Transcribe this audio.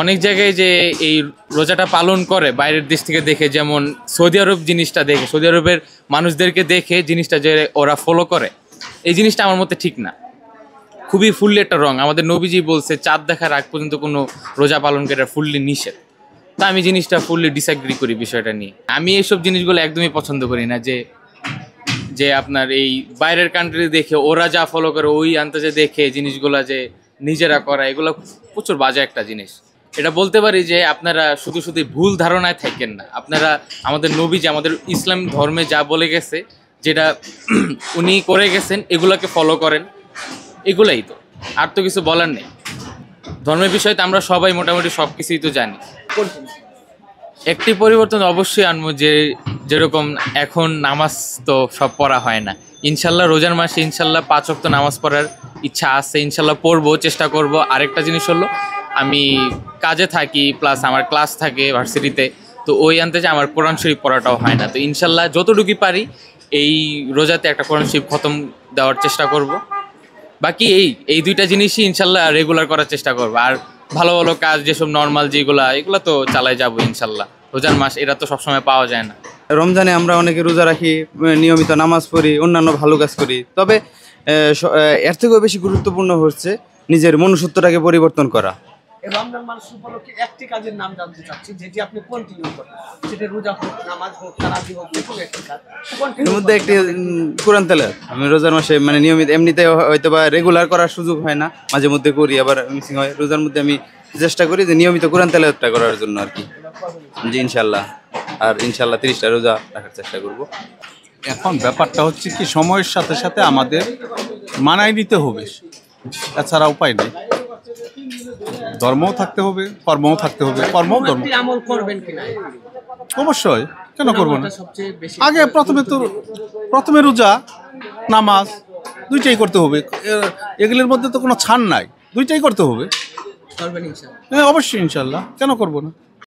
অনেক জায়গায় যে এই রোজাটা পালন করে বাইরের দেশ থেকে দেখে, যেমন সৌদি আরব জিনিসটা দেখে, সৌদি আরবের মানুষদেরকে দেখে জিনিসটা যে ওরা ফলো করে, এই জিনিসটা আমার মতে ঠিক না। খুবই ফুললি একটা রং। আমাদের নবীজি বলছে চাঁদ দেখার আগ পর্যন্ত কোনো রোজা পালন করা ফুললি নিষেধ। তা আমি জিনিসটা ফুললি ডিসঅ্যাগ্রি করি বিষয়টা নিয়ে। আমি এইসব জিনিসগুলো একদমই পছন্দ করি না, যে যে আপনার এই বাইরের কান্ট্রি দেখে ওরা যা ফলো করে ওই আন্দাজে দেখে জিনিসগুলো যে নিজেরা করা, এগুলো প্রচুর বাজে একটা জিনিস। এটা বলতে পারি যে আপনারা শুধু শুধু ভুল ধারণায় থাকেন না। আপনারা আমাদের নবী যে আমাদের ইসলাম ধর্মে যা বলে গেছে, যেটা উনি করে গেছেন, এগুলোকে ফলো করেন। এগুলাই তো, আর তো কিছু বলার নেই। ধর্মের বিষয়ে তো আমরা সবাই মোটামুটি সব কিছুই তো জানি। একটি পরিবর্তন অবশ্যই আনবো, যে যেরকম এখন নামাজ তো সব পড়া হয় না। ইনশাল্লাহ রোজার মাসে ইনশাল্লাহ 5 ওয়াক্ত নামাজ পড়ার ইচ্ছা আছে, ইনশাল্লাহ পড়বো, চেষ্টা করব। আরেকটা জিনিস হলো, আমি কাজে থাকি প্লাস আমার ক্লাস থাকে ভার্সিটিতে, তো ওই আন্দাজে আমার কোরআন শরীফ পড়াটাও হয় না। তো ইনশাল্লাহ যতটুকুই পারি এই রোজাতে একটা কোরআন শরীফ খতম দেওয়ার চেষ্টা করব। বাকি এই দুইটা জিনিসই ইনশাল্লাহ রেগুলার করার চেষ্টা করবো। আর ভালো ভালো কাজ যেসব নর্মাল এগুলো তো চালাই যাবো ইনশাল্লাহ। রোজার মাস এটা তো সবসময় পাওয়া যায় না। রমজানে আমরা অনেকে রোজা রাখি, নিয়মিত নামাজ পড়ি, অন্যান্য ভালো কাজ করি। তবে এর থেকেও বেশি গুরুত্বপূর্ণ হচ্ছে নিজের মনুষ্যত্বটাকে পরিবর্তন করা। রমজান মাস উপলক্ষে একটি কাজের নাম জানতে চাচ্ছি, যেটি আপনি কন্টিনিউ করেন, সেটা রোজা হোক, নামাজ হোক, তারাবি হোক, যে কোনো একটি কাজ। এর মধ্যে একটি কোরআন তেলাওয়াত। আমি রোজার মাসে মানে নিয়মিত, এমনিতে হয়তো বা রেগুলার করার সুযোগ হয় না, মাঝে মধ্যে করি, আবার মিসিং হয়। রোজার মধ্যে আমি চেষ্টা করি যে নিয়মিত কোরআন তেলাওয়াতটা করার জন্য আর কি। জি ইনশাল্লাহ। আর ইনশাল্লাহ 30টা রোজা রাখার চেষ্টা করব। এখন ব্যাপারটা হচ্ছে কি, সময়ের সাথে সাথে আমাদের মানায় নিতে হবে, এছাড়া উপায় নেই। ধর্মও থাকতে হবে, কর্মও থাকতে হবে। কর্মও ধর্ম। আমল করবেন কিনা? অবশ্যই, কেন করবো না। আগে প্রথমে রোজা, নামাজ দুইটাই করতে হবে। এগুলির মধ্যে তো কোনো ছাড় নাই, দুইটাই করতে হবে। হ্যাঁ অবশ্যই ইনশাল্লাহ, কেন করবো না।